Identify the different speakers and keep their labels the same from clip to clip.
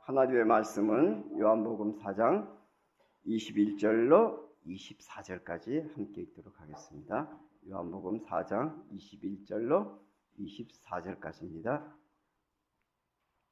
Speaker 1: 하나님의 말씀은 요한복음 4장 21절로 24절까지 함께 읽도록 하겠습니다. 요한복음 4장 21절로 24절까지입니다.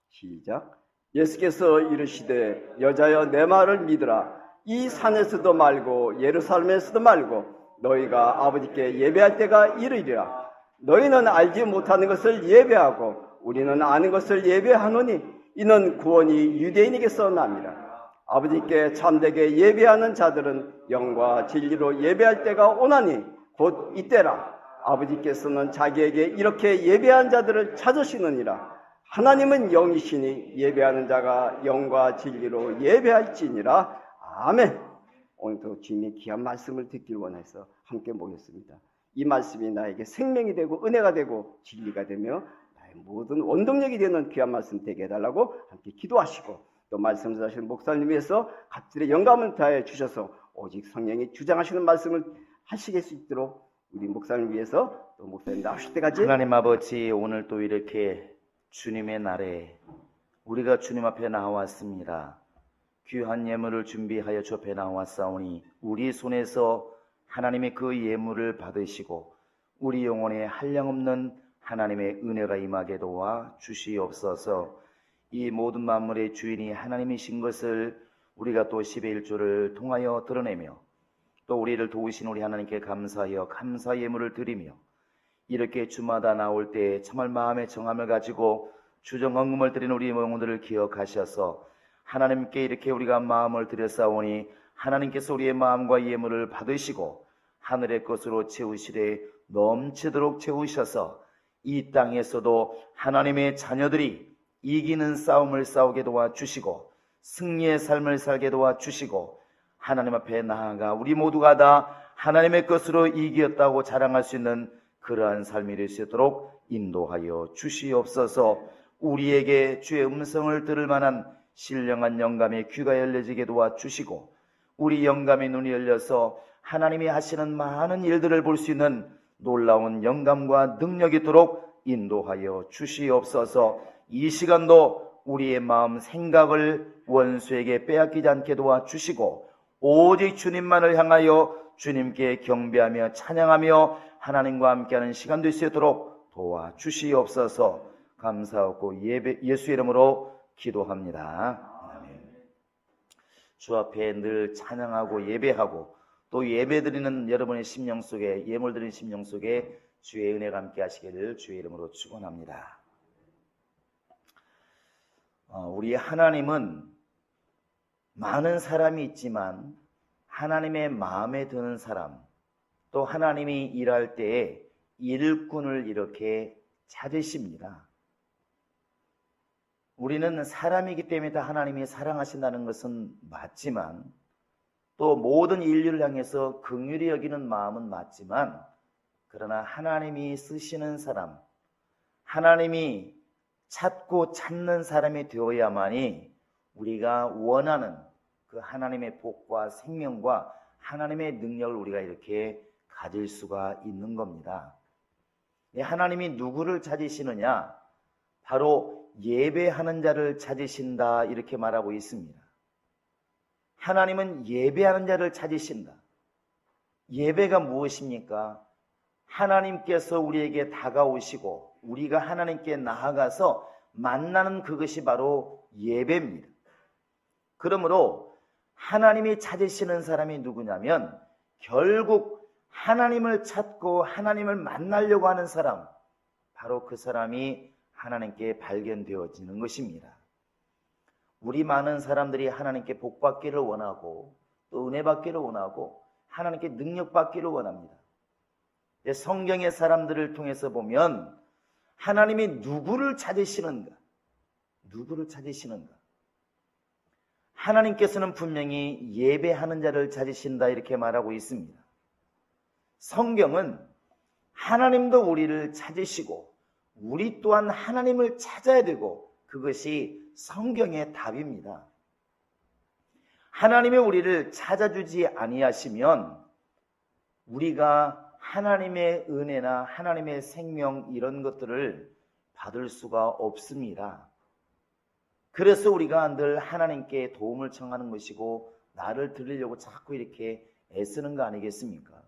Speaker 1: 시작. 예수께서 이르시되 여자여 내 말을 믿으라. 이 산에서도 말고 예루살렘에서도 말고 너희가 아버지께 예배할 때가 이르리라. 너희는 알지 못하는 것을 예배하고 우리는 아는 것을 예배하노니 이는 구원이 유대인에게서 납니다. 아버지께 참되게 예배하는 자들은 영과 진리로 예배할 때가 오나니 곧 이때라. 아버지께서는 자기에게 이렇게 예배한 자들을 찾으시느니라. 하나님은 영이시니 예배하는 자가 영과 진리로 예배할지니라. 아멘. 오늘도 주님의 귀한 말씀을 듣길 원해서 함께 모였습니다. 이 말씀이 나에게 생명이 되고 은혜가 되고 진리가 되며 나의 모든 원동력이 되는 귀한 말씀 되게 해달라고 함께 기도하시고, 또 말씀 전하시는 목사님 위해서 갑절의 영감을 다해 주셔서 오직 성령이 주장하시는 말씀을 하시게 수 있도록 우리 목사님 위해서 또 목사님 나오실 때까지
Speaker 2: 하나님 아버지, 오늘 또 이렇게 주님의 날에 우리가 주님 앞에 나왔습니다. 귀한 예물을 준비하여 주 앞에 나왔사오니 우리 손에서 하나님의 그 예물을 받으시고 우리 영혼에 한량없는 하나님의 은혜가 임하게 도와 주시옵소서. 이 모든 만물의 주인이 하나님이신 것을 우리가 또 10의 1조를 통하여 드러내며 또 우리를 도우신 우리 하나님께 감사하여 감사 예물을 드리며 이렇게 주마다 나올 때 참을 마음의 정함을 가지고 주정헌금을 드린 우리 영혼들을 기억하셔서 하나님께 이렇게 우리가 마음을 드렸사오니 하나님께서 우리의 마음과 예물을 받으시고 하늘의 것으로 채우시되 넘치도록 채우셔서 이 땅에서도 하나님의 자녀들이 이기는 싸움을 싸우게 도와주시고 승리의 삶을 살게 도와주시고 하나님 앞에 나아가 우리 모두가 다 하나님의 것으로 이기었다고 자랑할 수 있는 그러한 삶이 될 수 있도록 인도하여 주시옵소서. 우리에게 주의 음성을 들을 만한 신령한 영감의 귀가 열려지게 도와주시고 우리 영감의 눈이 열려서 하나님이 하시는 많은 일들을 볼 수 있는 놀라운 영감과 능력이 있도록 인도하여 주시옵소서. 이 시간도 우리의 마음 생각을 원수에게 빼앗기지 않게 도와주시고 오직 주님만을 향하여 주님께 경배하며 찬양하며 하나님과 함께하는 시간 될 수 있도록 도와주시옵소서. 감사하고 예수 이름으로 기도합니다. 아멘. 주 앞에 늘 찬양하고 예배하고 또 예배드리는 여러분의 심령 속에, 예물드리는 심령 속에 주의 은혜가 함께 하시기를 주의 이름으로 축원합니다. 우리 하나님은 많은 사람이 있지만 하나님의 마음에 드는 사람, 또 하나님이 일할 때에 일꾼을 이렇게 찾으십니다. 우리는 사람이기 때문에 다 하나님이 사랑하신다는 것은 맞지만 또 모든 인류를 향해서 긍휼히 여기는 마음은 맞지만 그러나 하나님이 쓰시는 사람, 하나님이 찾고 찾는 사람이 되어야만이 우리가 원하는 그 하나님의 복과 생명과 하나님의 능력을 우리가 이렇게 가질 수가 있는 겁니다. 하나님이 누구를 찾으시느냐? 바로 예배하는 자를 찾으신다 이렇게 말하고 있습니다. 하나님은 예배하는 자를 찾으신다. 예배가 무엇입니까? 하나님께서 우리에게 다가오시고 우리가 하나님께 나아가서 만나는 그것이 바로 예배입니다. 그러므로 하나님이 찾으시는 사람이 누구냐면 결국 하나님을 찾고 하나님을 만나려고 하는 사람, 바로 그 사람이 하나님께 발견되어지는 것입니다. 우리 많은 사람들이 하나님께 복 받기를 원하고 또 은혜 받기를 원하고 하나님께 능력 받기를 원합니다. 성경의 사람들을 통해서 보면 하나님이 누구를 찾으시는가? 누구를 찾으시는가? 하나님께서는 분명히 예배하는 자를 찾으신다 이렇게 말하고 있습니다. 성경은 하나님도 우리를 찾으시고 우리 또한 하나님을 찾아야 되고 그것이 성경의 답입니다. 하나님이 우리를 찾아주지 아니하시면 우리가 하나님의 은혜나 하나님의 생명 이런 것들을 받을 수가 없습니다. 그래서 우리가 늘 하나님께 도움을 청하는 것이고 나를 드리려고 자꾸 이렇게 애쓰는 거 아니겠습니까?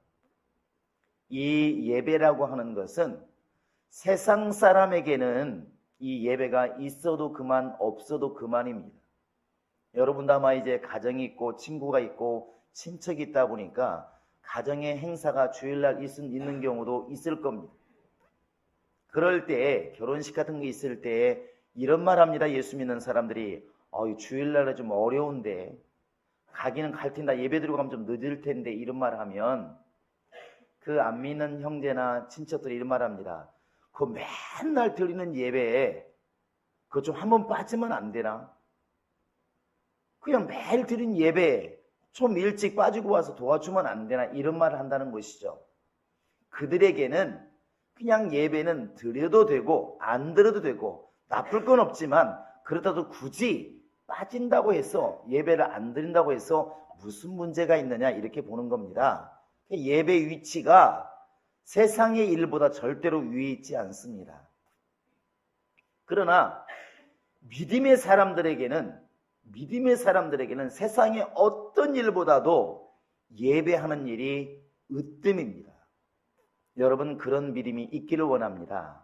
Speaker 2: 이 예배라고 하는 것은 세상 사람에게는 이 예배가 있어도 그만 없어도 그만입니다. 여러분도 아마 이제 가정이 있고 친구가 있고 친척이 있다 보니까 가정의 행사가 주일날 있는 경우도 있을 겁니다. 그럴 때 결혼식 같은 게 있을 때 이런 말 합니다. 예수 믿는 사람들이 주일날은 좀 어려운데 가기는 갈 텐데 예배 드리고 가면 좀 늦을 텐데 이런 말 하면 그 안 믿는 형제나 친척들이 이런 말 합니다. 그 맨날 드리는 예배에 그거 좀 한번 빠지면 안 되나? 그냥 매일 드린 예배에 좀 일찍 빠지고 와서 도와주면 안 되나? 이런 말을 한다는 것이죠. 그들에게는 그냥 예배는 드려도 되고 안 드려도 되고 나쁠 건 없지만 그렇다도 굳이 빠진다고 해서 예배를 안 드린다고 해서 무슨 문제가 있느냐 이렇게 보는 겁니다. 예배 위치가 세상의 일보다 절대로 위에 있지 않습니다. 그러나 믿음의 사람들에게는 세상의 어떤 일보다도 예배하는 일이 으뜸입니다. 여러분 그런 믿음이 있기를 원합니다.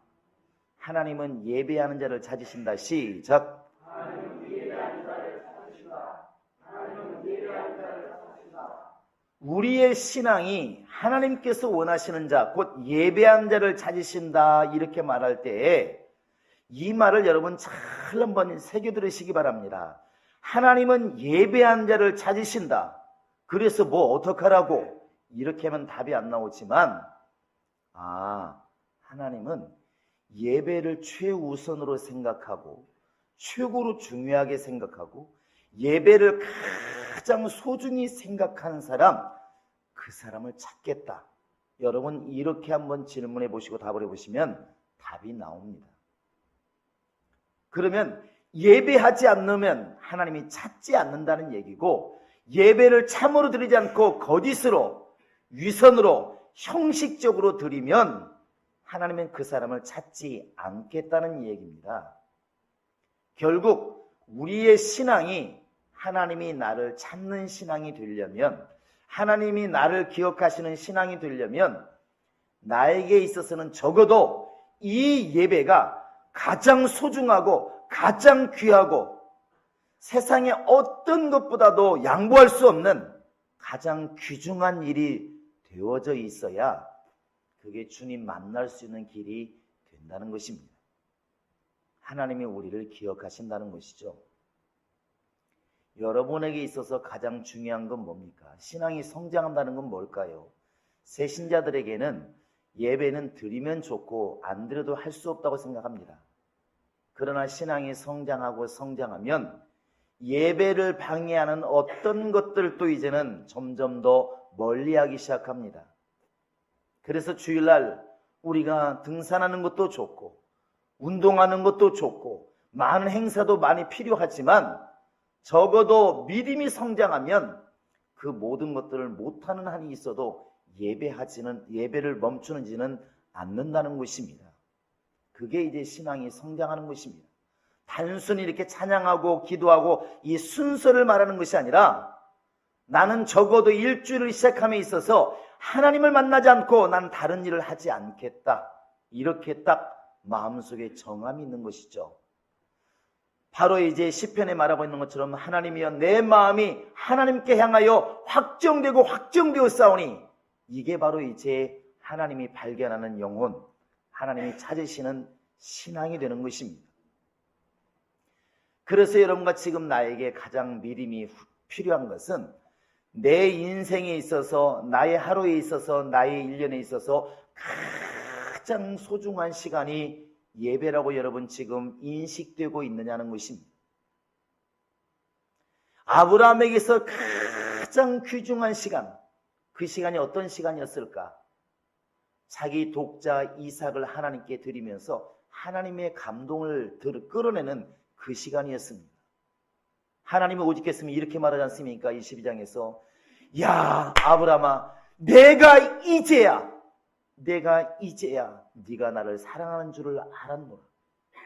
Speaker 2: 하나님은 예배하는 자를 찾으신다. 시작. 하나님은 예배하는 자를 찾으신다. 하나님은 예배하는 자를 찾으신다. 우리의 신앙이 하나님께서 원하시는 자, 곧 예배하는 자를 찾으신다 이렇게 말할 때에 이 말을 여러분 잘 한번 새겨 들으시기 바랍니다. 하나님은 예배하는 자를 찾으신다. 그래서 뭐 어떡하라고 이렇게 하면 답이 안 나오지만 하나님은 예배를 최우선으로 생각하고 최고로 중요하게 생각하고 예배를 가장 소중히 생각하는 사람, 그 사람을 찾겠다. 여러분 이렇게 한번 질문해 보시고 답을 해보시면 답이 나옵니다. 그러면 예배하지 않으면 하나님이 찾지 않는다는 얘기고 예배를 참으로 드리지 않고 거짓으로 위선으로 형식적으로 드리면 하나님은 그 사람을 찾지 않겠다는 얘기입니다. 결국 우리의 신앙이 하나님이 나를 찾는 신앙이 되려면 하나님이 나를 기억하시는 신앙이 되려면 나에게 있어서는 적어도 이 예배가 가장 소중하고 가장 귀하고 세상의 어떤 것보다도 양보할 수 없는 가장 귀중한 일이 되어져 있어야 그게 주님 만날 수 있는 길이 된다는 것입니다. 하나님이 우리를 기억하신다는 것이죠. 여러분에게 있어서 가장 중요한 건 뭡니까? 신앙이 성장한다는 건 뭘까요? 새 신자들에게는 예배는 드리면 좋고 안 드려도 할 수 없다고 생각합니다. 그러나 신앙이 성장하고 성장하면 예배를 방해하는 어떤 것들도 이제는 점점 더 멀리하기 시작합니다. 그래서 주일날 우리가 등산하는 것도 좋고 운동하는 것도 좋고 많은 행사도 많이 필요하지만 적어도 믿음이 성장하면 그 모든 것들을 못하는 한이 있어도 예배를 멈추는지는 않는다는 것입니다. 그게 이제 신앙이 성장하는 것입니다. 단순히 이렇게 찬양하고 기도하고 이 순서를 말하는 것이 아니라 나는 적어도 일주일을 시작함에 있어서 하나님을 만나지 않고 난 다른 일을 하지 않겠다. 이렇게 딱 마음속에 정함이 있는 것이죠. 바로 이제 시편에 말하고 있는 것처럼 하나님이여 내 마음이 하나님께 향하여 확정되어 싸우니 이게 바로 이제 하나님이 발견하는 영혼, 하나님이 찾으시는 신앙이 되는 것입니다. 그래서 여러분과 지금 나에게 가장 믿음이 필요한 것은 내 인생에 있어서 나의 하루에 있어서 나의 1년에 있어서 가장 소중한 시간이 예배라고 여러분 지금 인식되고 있느냐는 것입니다. 아브라함에게서 가장 귀중한 시간, 그 시간이 어떤 시간이었을까? 자기 독자 이삭을 하나님께 드리면서 하나님의 감동을 끌어내는 그 시간이었습니다. 하나님은 오직했으면 이렇게 말하지 않습니까? 22장에서 야 아브라함아 내가 이제야 네가 나를 사랑하는 줄을 알았노라.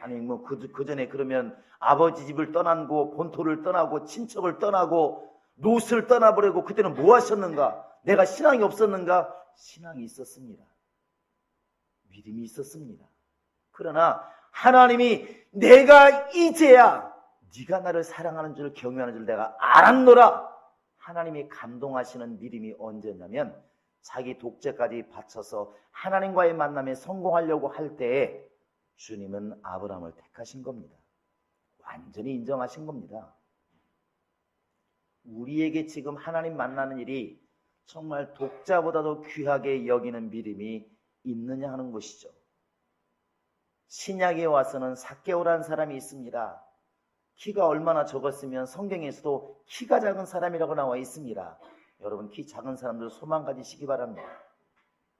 Speaker 2: 아니 뭐 그 전에 그러면 아버지 집을 떠나고 본토를 떠나고 친척을 떠나고 롯을 떠나버리고 그때는 뭐 하셨는가? 내가 신앙이 없었는가? 신앙이 있었습니다. 믿음이 있었습니다. 그러나 하나님이 내가 이제야 네가 나를 사랑하는 줄 경외하는 줄 내가 알았노라. 하나님이 감동하시는 믿음이 언제냐면 자기 독재까지 바쳐서 하나님과의 만남에 성공하려고 할 때에 주님은 아브라함을 택하신 겁니다. 완전히 인정하신 겁니다. 우리에게 지금 하나님 만나는 일이 정말 독자보다도 귀하게 여기는 믿음이 있느냐 하는 것이죠. 신약에 와서는 삭개오라는 사람이 있습니다. 키가 얼마나 적었으면 성경에서도 키가 작은 사람이라고 나와 있습니다. 여러분 키 작은 사람들 소망 가지시기 바랍니다.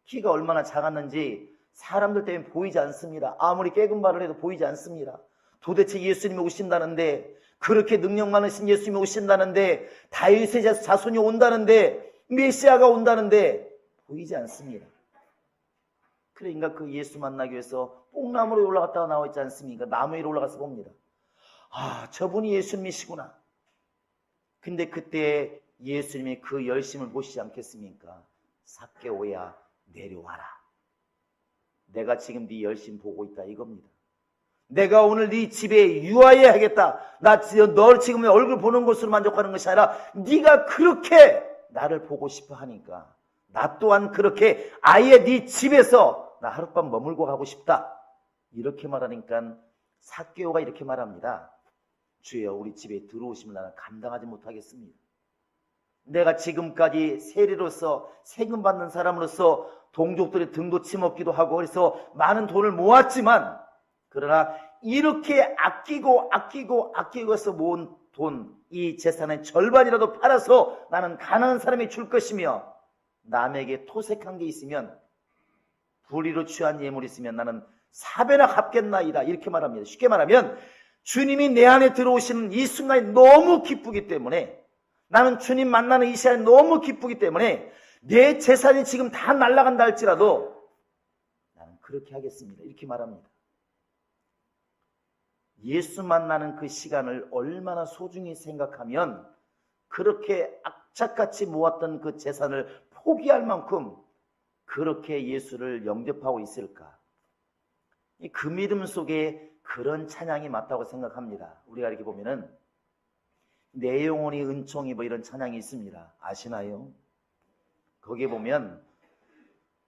Speaker 2: 키가 얼마나 작았는지 사람들 때문에 보이지 않습니다. 아무리 깨금 말을 해도 보이지 않습니다. 도대체 예수님이 오신다는데, 그렇게 능력 많으신 예수님이 오신다는데, 다윗의 자손이 온다는데, 메시아가 온다는데 보이지 않습니다. 그러니까 그 예수 만나기 위해서 뽕나무로 올라갔다가 나와 있지 않습니까? 나무 위로 올라가서 봅니다. 아, 저분이 예수님이시구나. 근데 그때 예수님이 그 열심을 보시지 않겠습니까? 삭개오야 내려와라. 내가 지금 네 열심 보고 있다 이겁니다. 내가 오늘 네 집에 유하여야 하겠다. 널 지금 얼굴 보는 것으로 만족하는 것이 아니라 네가 그렇게 나를 보고 싶어 하니까 나 또한 그렇게 아예 네 집에서 나 하룻밤 머물고 가고 싶다. 이렇게 말하니까 삭개오가 이렇게 말합니다. 주여, 우리 집에 들어오시면 나는 감당하지 못하겠습니다. 내가 지금까지 세리로서 세금 받는 사람으로서 동족들의 등도 치먹기도 하고 그래서 많은 돈을 모았지만, 그러나 이렇게 아끼고 해서 모은 돈, 이 재산의 절반이라도 팔아서 나는 가난한 사람이 줄 것이며, 남에게 토색한 게 있으면, 불의로 취한 예물이 있으면 나는 4배나 갚겠나이다. 이렇게 말합니다. 쉽게 말하면 주님이 내 안에 들어오시는 이 순간이 너무 기쁘기 때문에, 나는 주님 만나는 이 시간이 너무 기쁘기 때문에 내 재산이 지금 다 날아간다 할지라도 나는 그렇게 하겠습니다. 이렇게 말합니다. 예수 만나는 그 시간을 얼마나 소중히 생각하면 그렇게 악착같이 모았던 그 재산을 포기할 만큼 그렇게 예수를 영접하고 있을까? 그 믿음 속에 그런 찬양이 맞다고 생각합니다. 우리가 이렇게 보면은 내 영혼이 은총이 뭐 이런 찬양이 있습니다. 아시나요? 거기에 보면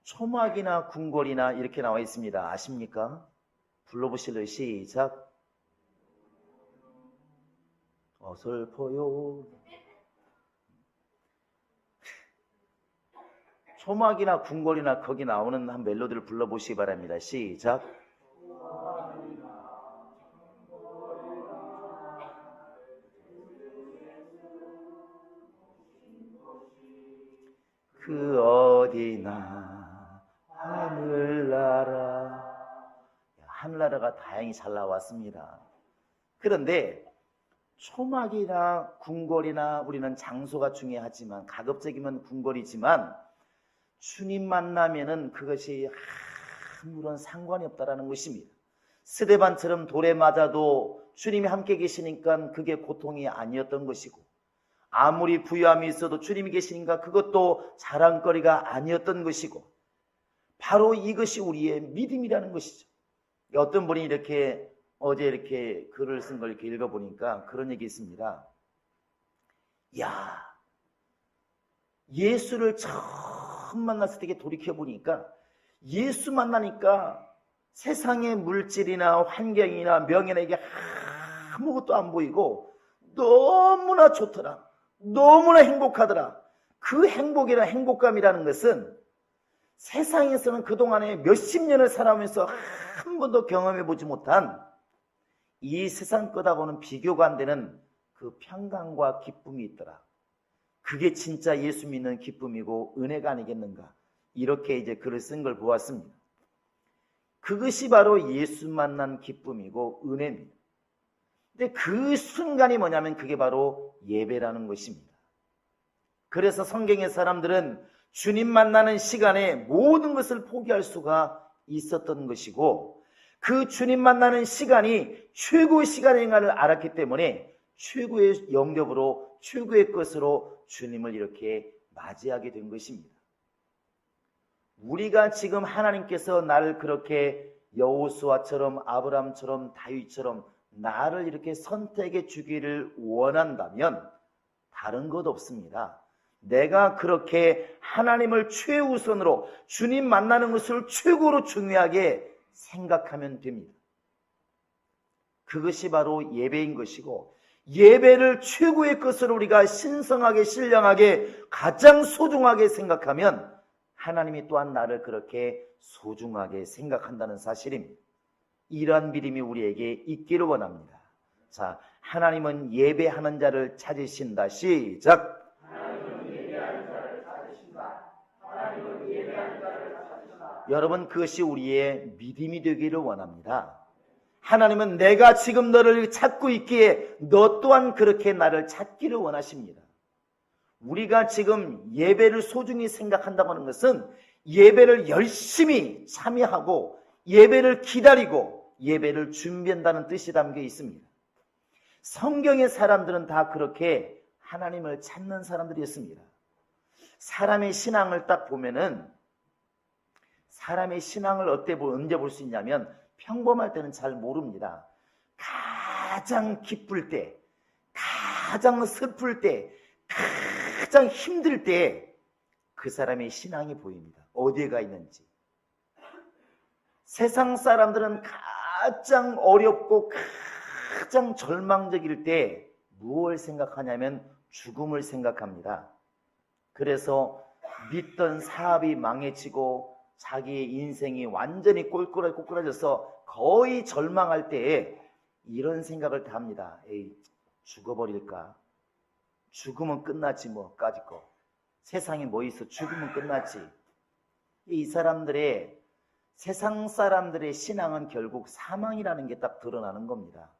Speaker 2: 초막이나 궁궐이나 이렇게 나와 있습니다. 아십니까? 불러보실래요? 시작. 어설퍼요. 초막이나 궁궐이나 거기 나오는 한 멜로디를 불러보시기 바랍니다. 시작. 그 어디나 하늘나라. 하늘나라가 다행히 잘 나왔습니다. 그런데 초막이나 궁궐이나 우리는 장소가 중요하지만, 가급적이면 궁궐이지만, 주님 만나면은 그것이 아무런 상관이 없다라는 것입니다. 스데반처럼 돌에 맞아도 주님이 함께 계시니까 그게 고통이 아니었던 것이고, 아무리 부유함이 있어도 주님이 계시니까 그것도 자랑거리가 아니었던 것이고, 바로 이것이 우리의 믿음이라는 것이죠. 어떤 분이 이렇게 어제 이렇게 글을 쓴 걸 이렇게 읽어보니까 그런 얘기 있습니다. 야, 예수를 처음 만났을 때 돌이켜보니까 예수 만나니까 세상의 물질이나 환경이나 명예나 이게 아무것도 안 보이고 너무나 좋더라. 너무나 행복하더라. 그 행복이나 행복감이라는 것은 세상에서는 그동안에 몇십 년을 살아오면서 한 번도 경험해보지 못한 이 세상 것하고는 비교가 안 되는 그 평강과 기쁨이 있더라. 그게 진짜 예수 믿는 기쁨이고 은혜가 아니겠는가. 이렇게 이제 글을 쓴 걸 보았습니다. 그것이 바로 예수 만난 기쁨이고 은혜입니다. 근데 그 순간이 뭐냐면 그게 바로 예배라는 것입니다. 그래서 성경의 사람들은 주님 만나는 시간에 모든 것을 포기할 수가 있었던 것이고, 그 주님 만나는 시간이 최고의 시간인 것을 알았기 때문에 최고의 영접으로 최고의 것으로 주님을 이렇게 맞이하게 된 것입니다. 우리가 지금 하나님께서 나를 그렇게 여호수아처럼 아브라함처럼 다윗처럼 나를 이렇게 선택해 주기를 원한다면 다른 것 없습니다. 내가 그렇게 하나님을 최우선으로 주님 만나는 것을 최고로 중요하게 생각하면 됩니다. 그것이 바로 예배인 것이고, 예배를 최고의 것으로 우리가 신성하게 신령하게 가장 소중하게 생각하면 하나님이 또한 나를 그렇게 소중하게 생각한다는 사실입니다. 이러한 믿음이 우리에게 있기를 원합니다. 자, 하나님은 예배하는 자를 찾으신다. 시작. 여러분, 그것이 우리의 믿음이 되기를 원합니다. 하나님은 내가 지금 너를 찾고 있기에 너 또한 그렇게 나를 찾기를 원하십니다. 우리가 지금 예배를 소중히 생각한다고 하는 것은 예배를 열심히 참여하고 예배를 기다리고 예배를 준비한다는 뜻이 담겨 있습니다. 성경의 사람들은 다 그렇게 하나님을 찾는 사람들이었습니다. 사람의 신앙을 딱 보면은 사람의 신앙을 언제 볼 수 있냐면 평범할 때는 잘 모릅니다. 가장 기쁠 때, 가장 슬플 때, 가장 힘들 때 그 사람의 신앙이 보입니다. 어디에 가 있는지. 세상 사람들은 가장 어렵고 가장 절망적일 때 무엇을 생각하냐면 죽음을 생각합니다. 그래서 믿던 사업이 망해지고 자기의 인생이 완전히 꼬꾸라져서 거의 절망할 때에 이런 생각을 다 합니다. 에이, 죽어버릴까? 죽으면 끝나지 뭐, 까짓 거. 세상에 뭐 있어? 죽으면 끝나지. 이 사람들의, 세상 사람들의 신앙은 결국 사망이라는 게 딱 드러나는 겁니다.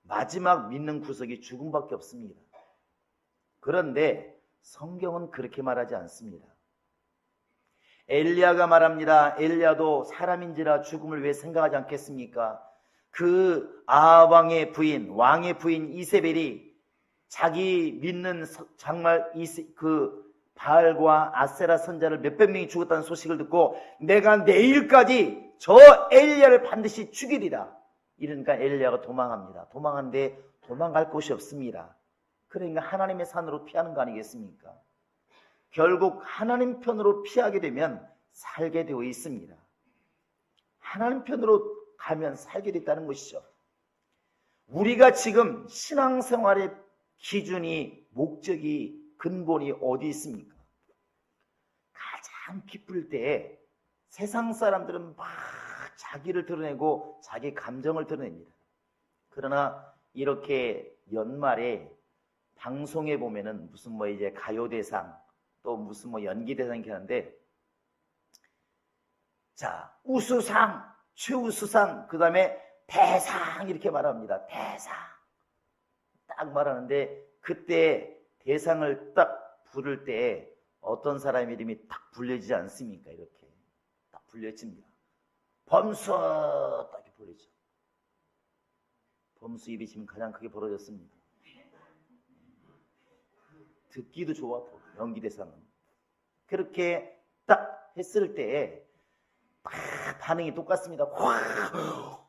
Speaker 2: 마지막 믿는 구석이 죽음밖에 없습니다. 그런데 성경은 그렇게 말하지 않습니다. 엘리야가 말합니다. 엘리야도 사람인지라 죽음을 왜 생각하지 않겠습니까? 그 아합왕의 부인, 왕의 부인 이세벨이 자기 믿는 정말 그 바알과 아세라 선자를 몇백 명이 죽었다는 소식을 듣고 내가 내일까지 저 엘리야를 반드시 죽이리라. 이러니까 엘리야가 도망합니다. 도망하는데 도망갈 곳이 없습니다. 그러니까 하나님의 산으로 피하는 거 아니겠습니까? 결국 하나님 편으로 피하게 되면 살게 되어 있습니다. 하나님 편으로 가면 살게 됐다는 것이죠. 우리가 지금 신앙생활의 기준이, 목적이, 근본이 어디 있습니까? 가장 기쁠 때 세상 사람들은 막 자기를 드러내고 자기 감정을 드러냅니다. 그러나 이렇게 연말에 방송에 보면은 무슨 뭐 이제 가요대상 또 무슨 뭐 연기대상 이렇게 하는데, 자, 우수상, 최우수상, 그 다음에 대상 이렇게 말합니다. 대상. 딱 말하는데 그때 대상을 딱 부를 때 어떤 사람 이름이 딱 불려지지 않습니까? 이렇게 딱 불려집니다. 범수 딱 이렇게 불리죠. 범수 입이 지금 가장 크게 벌어졌습니다. 듣기도 좋아, 연기대상은. 그렇게 딱 했을 때 반응이 똑같습니다.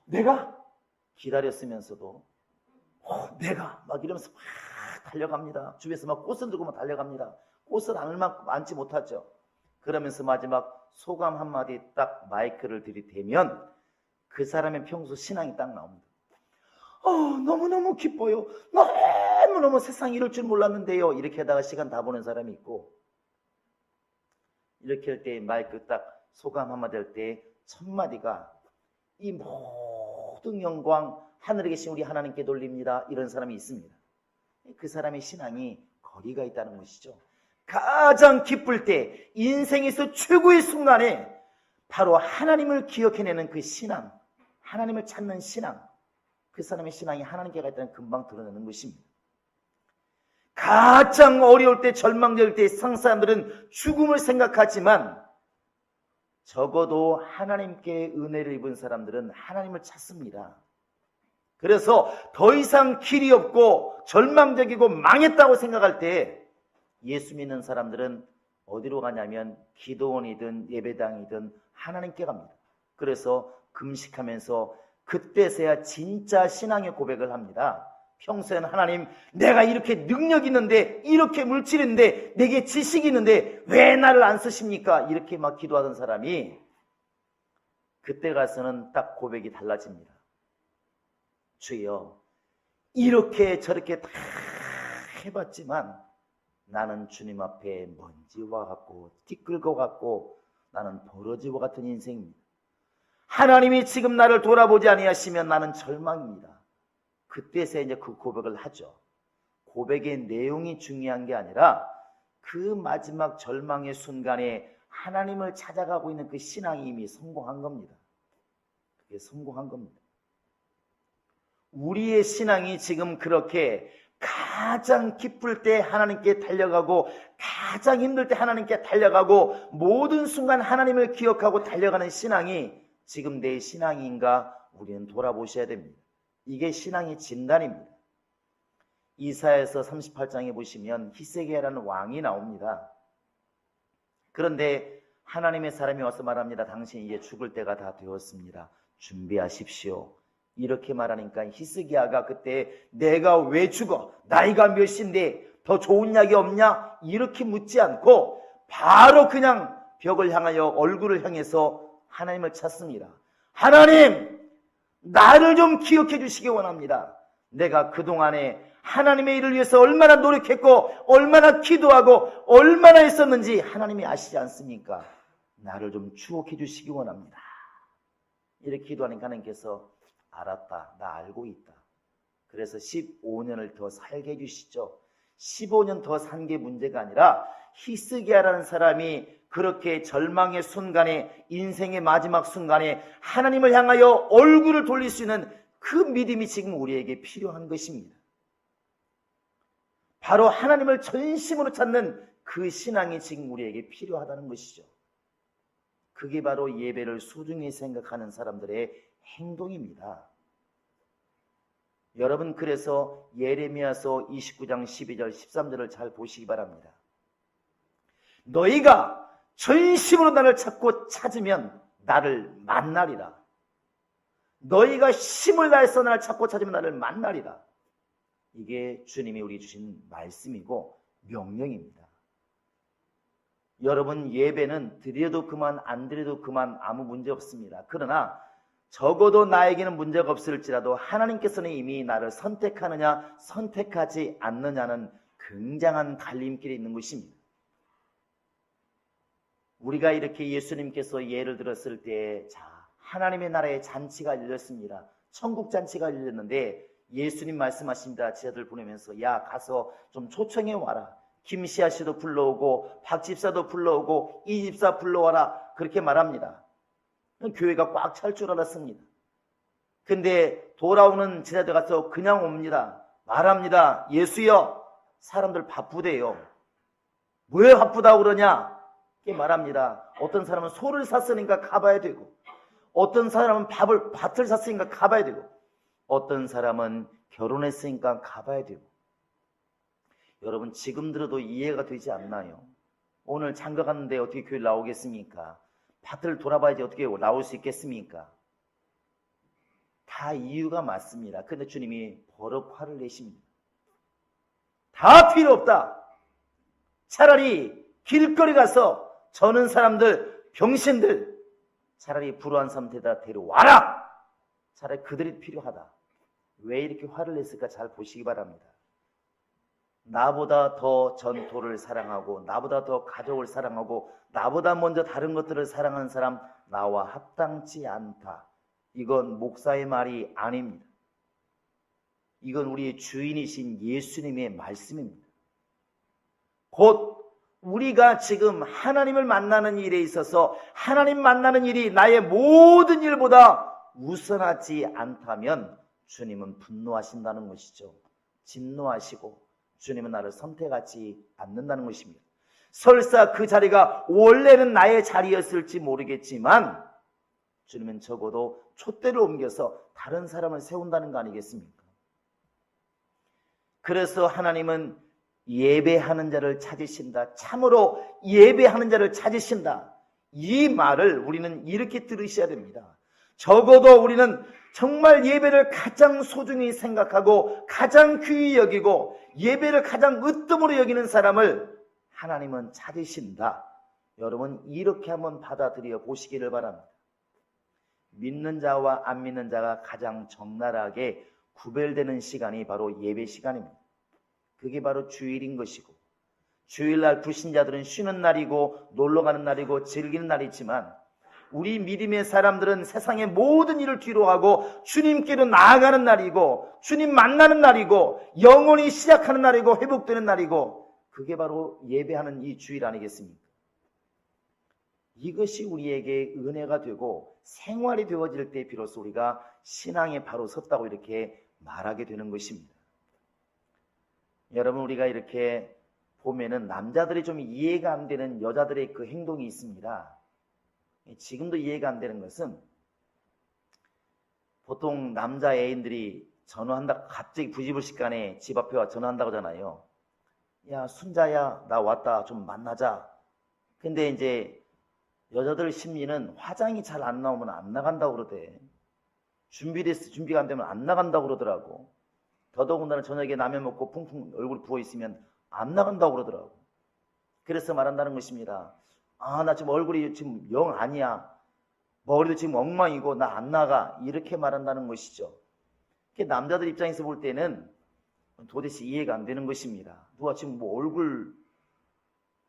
Speaker 2: 내가 기다렸으면서도 내가 막 이러면서 막 달려갑니다. 주변에서 막 꽃을 들고 막 달려갑니다. 꽃을 안지 못하죠. 그러면서 마지막 소감 한마디 딱 마이크를 들이대면 그 사람의 평소 신앙이 딱 나옵니다. 너무너무 기뻐요. 너무너무 세상이 이럴 줄 몰랐는데요. 이렇게 하다가 시간 다 보낸 사람이 있고, 이렇게 할 때 마이크 딱 소감 한마디 할 때 첫 마디가 이 모든 영광 하늘에 계신 우리 하나님께 돌립니다. 이런 사람이 있습니다. 그 사람의 신앙이 거리가 있다는 것이죠. 가장 기쁠 때, 인생에서 최고의 순간에 바로 하나님을 기억해내는 그 신앙, 하나님을 찾는 신앙, 그 사람의 신앙이 하나님께 가 있다는 금방 드러내는 것입니다. 가장 어려울 때, 절망될 때 세상 사람들은 죽음을 생각하지만 적어도 하나님께 은혜를 입은 사람들은 하나님을 찾습니다. 그래서 더 이상 길이 없고 절망적이고 망했다고 생각할 때 예수 믿는 사람들은 어디로 가냐면 기도원이든 예배당이든 하나님께 갑니다. 그래서 금식하면서 그때서야 진짜 신앙의 고백을 합니다. 평소에는 하나님, 내가 이렇게 능력 있는데, 이렇게 물질 있는데, 내게 지식이 있는데 왜 나를 안 쓰십니까? 이렇게 막 기도하던 사람이 그때 가서는 딱 고백이 달라집니다. 주여, 이렇게 저렇게 다 해봤지만 나는 주님 앞에 먼지와 같고 티끌과 같고 나는 버러지와 같은 인생입니다. 하나님이 지금 나를 돌아보지 아니하시면 나는 절망입니다. 그때서야 이제 그 고백을 하죠. 고백의 내용이 중요한 게 아니라 그 마지막 절망의 순간에 하나님을 찾아가고 있는 그 신앙이 이미 성공한 겁니다. 그게 성공한 겁니다. 우리의 신앙이 지금 그렇게 가장 기쁠 때 하나님께 달려가고 가장 힘들 때 하나님께 달려가고 모든 순간 하나님을 기억하고 달려가는 신앙이 지금 내 신앙인가 우리는 돌아보셔야 됩니다. 이게 신앙의 진단입니다. 이사야서 38장에 보시면 히스기야라는 왕이 나옵니다. 그런데 하나님의 사람이 와서 말합니다. 당신 이제 죽을 때가 다 되었습니다. 준비하십시오. 이렇게 말하니까 히스기야가 그때 내가 왜 죽어? 나이가 몇인데 더 좋은 약이 없냐? 이렇게 묻지 않고 바로 그냥 벽을 향하여 얼굴을 향해서 하나님을 찾습니다. 하나님! 나를 좀 기억해 주시기 원합니다. 내가 그동안에 하나님의 일을 위해서 얼마나 노력했고 얼마나 기도하고 얼마나 했었는지 하나님이 아시지 않습니까? 나를 좀 추억해 주시기 원합니다. 이렇게 기도하니까 하나님께서 알았다. 나 알고 있다. 그래서 15년을 더 살게 해주시죠. 15년 더 산 게 문제가 아니라 히스기야라는 사람이 그렇게 절망의 순간에 인생의 마지막 순간에 하나님을 향하여 얼굴을 돌릴 수 있는 그 믿음이 지금 우리에게 필요한 것입니다. 바로 하나님을 전심으로 찾는 그 신앙이 지금 우리에게 필요하다는 것이죠. 그게 바로 예배를 소중히 생각하는 사람들의 행동입니다. 여러분, 그래서 예레미야서 29장 12절 13절을 잘 보시기 바랍니다. 너희가 전심으로 나를 찾고 찾으면 나를 만나리라. 너희가 힘을 다해서 나를 찾고 찾으면 나를 만나리라. 이게 주님이 우리 주신 말씀이고 명령입니다. 여러분, 예배는 드려도 그만 안 드려도 그만 아무 문제 없습니다. 그러나 적어도 나에게는 문제가 없을지라도 하나님께서는 이미 나를 선택하느냐 선택하지 않느냐는 굉장한 갈림길에 있는 것입니다. 우리가 이렇게 예수님께서 예를 들었을 때 하나님의 나라의 잔치가 열렸습니다. 천국 잔치가 열렸는데 예수님 말씀하십니다. 제자들 보내면서 야, 가서 좀 초청해 와라. 김시아 씨도 불러오고 박 집사도 불러오고 이 집사 불러와라. 그렇게 말합니다. 교회가 꽉 찰 줄 알았습니다. 근데 돌아오는 제자들 가서 그냥 옵니다. 말합니다. 예수여, 사람들 바쁘대요. 왜 바쁘다고 그러냐? 이렇게 말합니다. 어떤 사람은 소를 샀으니까 가봐야 되고, 어떤 사람은 밭을 샀으니까 가봐야 되고, 어떤 사람은 결혼했으니까 가봐야 되고. 여러분, 지금 들어도 이해가 되지 않나요? 오늘 장가 갔는데 어떻게 교회 나오겠습니까? 밭을 돌아봐야지 어떻게 나올 수 있겠습니까? 다 이유가 맞습니다. 근데 주님이 버럭 화를 내십니다. 다 필요 없다. 차라리 길거리 가서 저는 사람들, 병신들, 차라리 불우한 사람들에다 데려와라. 차라리 그들이 필요하다. 왜 이렇게 화를 냈을까 잘 보시기 바랍니다. 나보다 더 전토를 사랑하고 나보다 더 가족을 사랑하고 나보다 먼저 다른 것들을 사랑하는 사람 나와 합당치 않다. 이건 목사의 말이 아닙니다. 이건 우리의 주인이신 예수님의 말씀입니다. 곧 우리가 지금 하나님을 만나는 일에 있어서 하나님 만나는 일이 나의 모든 일보다 우선하지 않다면 주님은 분노하신다는 것이죠. 진노하시고 주님은 나를 선택하지 않는다는 것입니다. 설사 그 자리가 원래는 나의 자리였을지 모르겠지만 주님은 적어도 촛대를 옮겨서 다른 사람을 세운다는 거 아니겠습니까? 그래서 하나님은 예배하는 자를 찾으신다. 참으로 예배하는 자를 찾으신다. 이 말을 우리는 이렇게 들으셔야 됩니다. 적어도 우리는 정말 예배를 가장 소중히 생각하고 가장 귀히 여기고 예배를 가장 으뜸으로 여기는 사람을 하나님은 찾으신다. 여러분 이렇게 한번 받아들여 보시기를 바랍니다. 믿는 자와 안 믿는 자가 가장 적나라하게 구별되는 시간이 바로 예배 시간입니다. 그게 바로 주일인 것이고, 주일날 불신자들은 쉬는 날이고 놀러가는 날이고 즐기는 날이지만 우리 믿음의 사람들은 세상의 모든 일을 뒤로 하고 주님께로 나아가는 날이고 주님 만나는 날이고 영혼이 시작하는 날이고 회복되는 날이고, 그게 바로 예배하는 이 주일 아니겠습니까? 이것이 우리에게 은혜가 되고 생활이 되어질 때 비로소 우리가 신앙에 바로 섰다고 이렇게 말하게 되는 것입니다. 여러분 우리가 이렇게 보면은 남자들이 좀 이해가 안 되는 여자들의 그 행동이 있습니다. 지금도 이해가 안 되는 것은 보통 남자 애인들이 전화한다, 갑자기 부지불식간에 집 앞에 와 전화한다고 하잖아요. 야 순자야 나 왔다 좀 만나자. 근데 이제 여자들 심리는 화장이 잘 안 나오면 안 나간다고 그러대. 준비가 안 되면 안 나간다고 그러더라고. 더더군다나 저녁에 라면 먹고 풍풍 얼굴 부어있으면 안 나간다고 그러더라고. 그래서 말한다는 것입니다. 아, 나 지금 얼굴이 지금 영 아니야. 머리도 지금 엉망이고 나 안 나가. 이렇게 말한다는 것이죠. 남자들 입장에서 볼 때는 도대체 이해가 안 되는 것입니다. 누가 지금 뭐 얼굴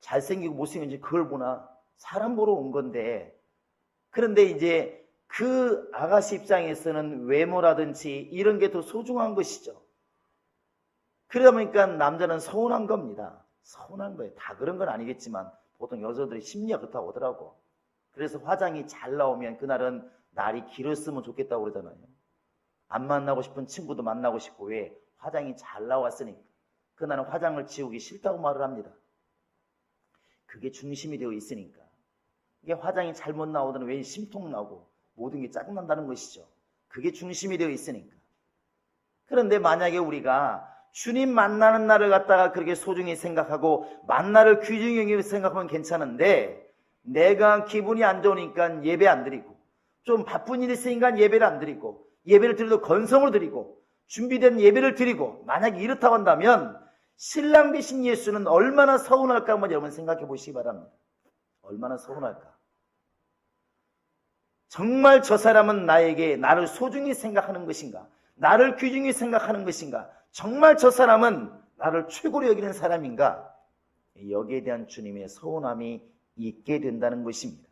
Speaker 2: 잘생기고 못생긴지 그걸 보나? 사람 보러 온 건데. 그런데 이제 그 아가씨 입장에서는 외모라든지 이런 게 더 소중한 것이죠. 그러다 보니까 남자는 서운한 겁니다. 서운한 거예요. 다 그런 건 아니겠지만 보통 여자들이 심리가 그렇다고 하더라고. 그래서 화장이 잘 나오면 그날은 날이 길었으면 좋겠다고 그러잖아요. 안 만나고 싶은 친구도 만나고 싶고, 왜? 화장이 잘 나왔으니까. 그날은 화장을 지우기 싫다고 말을 합니다. 그게 중심이 되어 있으니까. 이게 화장이 잘못 나오더니 왜 심통 나고 모든 게 짜증난다는 것이죠. 그게 중심이 되어 있으니까. 그런데 만약에 우리가 주님 만나는 날을 갖다가 그렇게 소중히 생각하고 만나를 귀중히 여기고 생각하면 괜찮은데, 내가 기분이 안 좋으니까 예배 안 드리고, 좀 바쁜 일이 있으니까 예배를 안 드리고, 예배를 드려도 건성을 드리고 준비된 예배를 드리고, 만약에 이렇다고 한다면 신랑 되신 예수는 얼마나 서운할까 한번 여러분 생각해 보시기 바랍니다. 얼마나 서운할까. 정말 저 사람은 나를 소중히 생각하는 것인가? 나를 귀중히 생각하는 것인가? 정말 저 사람은 나를 최고로 여기는 사람인가? 여기에 대한 주님의 서운함이 있게 된다는 것입니다.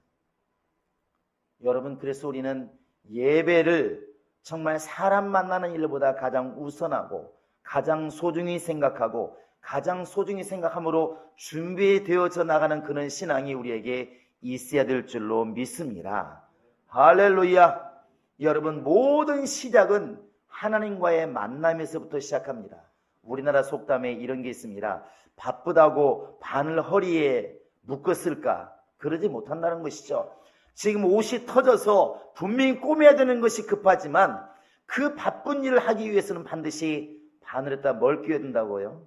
Speaker 2: 여러분, 그래서 우리는 예배를 정말 사람 만나는 일보다 가장 우선하고 가장 소중히 생각하고 가장 소중히 생각함으로 준비되어져 나가는 그런 신앙이 우리에게 있어야 될 줄로 믿습니다. 할렐루야. 여러분, 모든 시작은 하나님과의 만남에서부터 시작합니다. 우리나라 속담에 이런 게 있습니다. 바쁘다고 바늘 허리에 묶었을까? 그러지 못한다는 것이죠. 지금 옷이 터져서 분명히 꼬매야 되는 것이 급하지만 그 바쁜 일을 하기 위해서는 반드시 바늘에다 뭘 꿰야 된다고요?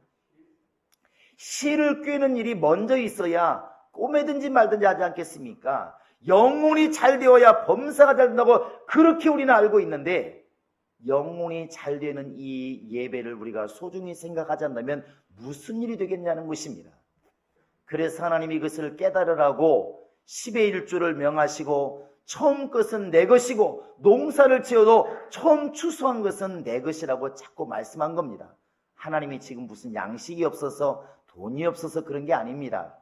Speaker 2: 실을 꿰는 일이 먼저 있어야 꼬매든지 말든지 하지 않겠습니까? 영혼이 잘 되어야 범사가 잘 된다고 그렇게 우리는 알고 있는데, 영혼이 잘 되는 이 예배를 우리가 소중히 생각하지 않는다면 무슨 일이 되겠냐는 것입니다. 그래서 하나님이 이것을 깨달으라고 10의 1조를 명하시고, 처음 것은 내 것이고 농사를 지어도 처음 추수한 것은 내 것이라고 자꾸 말씀한 겁니다. 하나님이 지금 무슨 양식이 없어서 돈이 없어서 그런 게 아닙니다.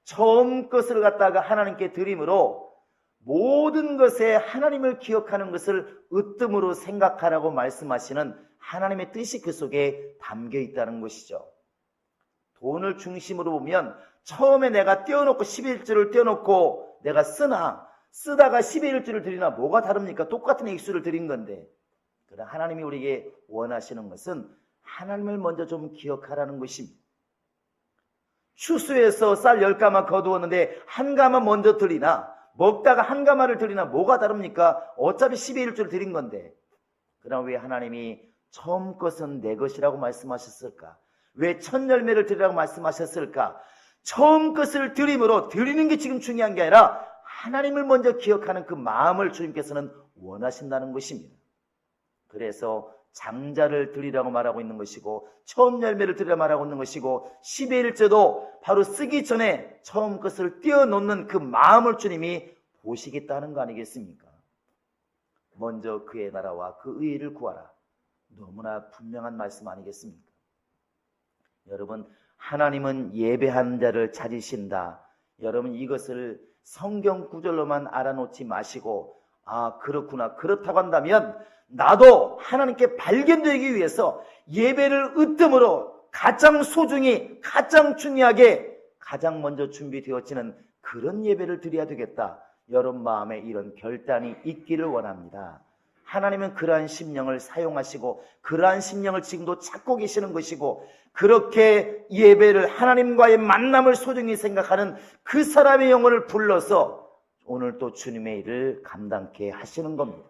Speaker 2: 처음 것을 갖다가 하나님께 드림으로 모든 것에 하나님을 기억하는 것을 으뜸으로 생각하라고 말씀하시는 하나님의 뜻이 그 속에 담겨 있다는 것이죠. 돈을 중심으로 보면 처음에 내가 떼어놓고 11조를 떼어놓고 내가 쓰다가 10의 1조를 드리나 뭐가 다릅니까? 똑같은 액수를 드린 건데. 그러나 하나님이 우리에게 원하시는 것은 하나님을 먼저 좀 기억하라는 것입니다. 추수해서 쌀 10가마 거두었는데 한 가마 먼저 드리나 먹다가 한 가마를 드리나 뭐가 다릅니까? 어차피 10의 1조를 드린 건데. 그럼 왜 하나님이 처음 것은 내 것이라고 말씀하셨을까? 왜 첫 열매를 드리라고 말씀하셨을까? 처음 것을 드림으로 드리는 게 지금 중요한 게 아니라 하나님을 먼저 기억하는 그 마음을 주님께서는 원하신다는 것입니다. 그래서 장자를 드리라고 말하고 있는 것이고 처음 열매를 드리라고 말하고 있는 것이고 10의 1조도 바로 쓰기 전에 처음 것을 띄워놓는 그 마음을 주님이 보시겠다는 거 아니겠습니까? 먼저 그의 나라와 그 의의를 구하라. 너무나 분명한 말씀 아니겠습니까? 여러분, 하나님은 예배하는 자를 찾으신다. 여러분, 이것을 성경 구절로만 알아놓지 마시고 아 그렇구나, 그렇다고 한다면 나도 하나님께 발견되기 위해서 예배를 으뜸으로 가장 소중히, 가장 중요하게, 가장 먼저 준비되어지는 그런 예배를 드려야 되겠다. 여러분 마음에 이런 결단이 있기를 원합니다. 하나님은 그러한 심령을 사용하시고 그러한 심령을 지금도 찾고 계시는 것이고 그렇게 예배를 하나님과의 만남을 소중히 생각하는 그 사람의 영혼을 불러서 오늘 또 주님의 일을 감당케 하시는 겁니다.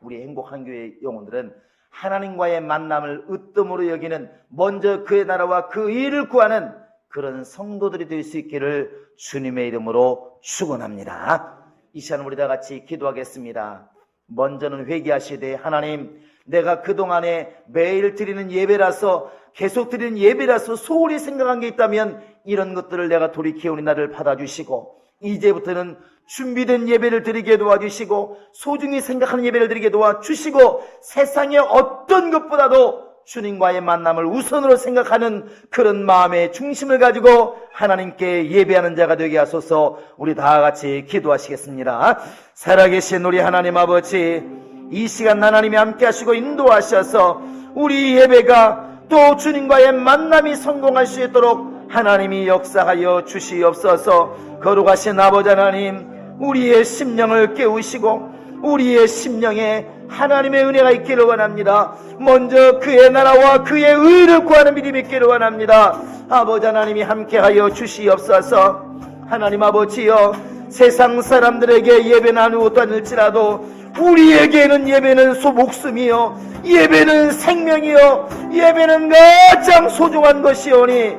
Speaker 2: 우리 행복한 교회 영혼들은 하나님과의 만남을 으뜸으로 여기는 먼저 그의 나라와 그 일을 구하는 그런 성도들이 될 수 있기를 주님의 이름으로 축원합니다. 이 시간 우리 다 같이 기도하겠습니다. 먼저는 회개하시되 하나님, 내가 그동안에 매일 드리는 예배라서 계속 드리는 예배라서 소홀히 생각한 게 있다면 이런 것들을 내가 돌이키오니 나를 받아주시고 이제부터는 준비된 예배를 드리게 도와주시고 소중히 생각하는 예배를 드리게 도와주시고 세상의 어떤 것보다도 주님과의 만남을 우선으로 생각하는 그런 마음의 중심을 가지고 하나님께 예배하는 자가 되게 하소서. 우리 다 같이 기도하시겠습니다. 살아계신 우리 하나님 아버지, 이 시간 하나님이 함께 하시고 인도하셔서 우리 예배가 또 주님과의 만남이 성공할 수 있도록 하나님이 역사하여 주시옵소서. 거룩하신 아버지 하나님, 우리의 심령을 깨우시고 우리의 심령에 하나님의 은혜가 있기를 원합니다. 먼저 그의 나라와 그의 의를 구하는 믿음이 있기를 원합니다. 아버지 하나님이 함께하여 주시옵소서. 하나님 아버지여, 세상 사람들에게 예배는 아무것도 아닐지라도 우리에게는 예배는 목숨이요, 예배는 생명이요, 예배는 가장 소중한 것이오니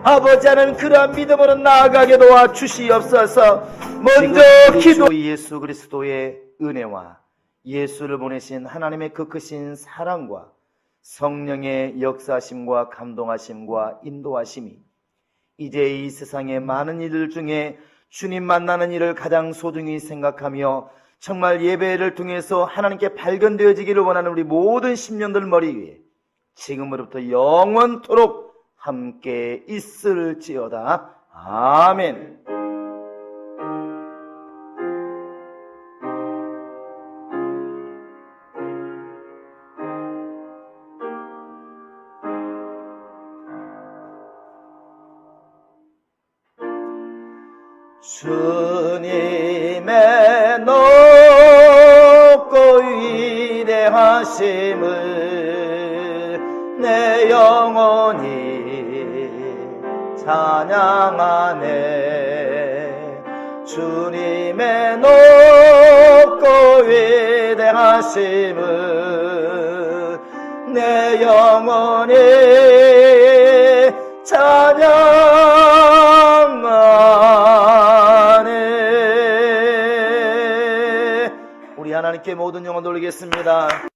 Speaker 2: 아버지 하나님, 그러한 믿음으로 나아가게 도와주시옵소서. 먼저 기도. 예수 그리스도의 은혜와 예수를 보내신 하나님의 그 크신 사랑과 성령의 역사하심과 감동하심과 인도하심이 이제 이 세상의 많은 일들 중에 주님 만나는 일을 가장 소중히 생각하며 정말 예배를 통해서 하나님께 발견되어지기를 원하는 우리 모든 심령들 머리 위에 지금으로부터 영원토록 함께 있을지어다. 아멘. 주님의 높고 위대하심을 내 영혼이 찬양하네. 주님의 높고 위대하심을 내 영혼이 찬양하네. 우리 하나님께 모든 영혼 돌리겠습니다.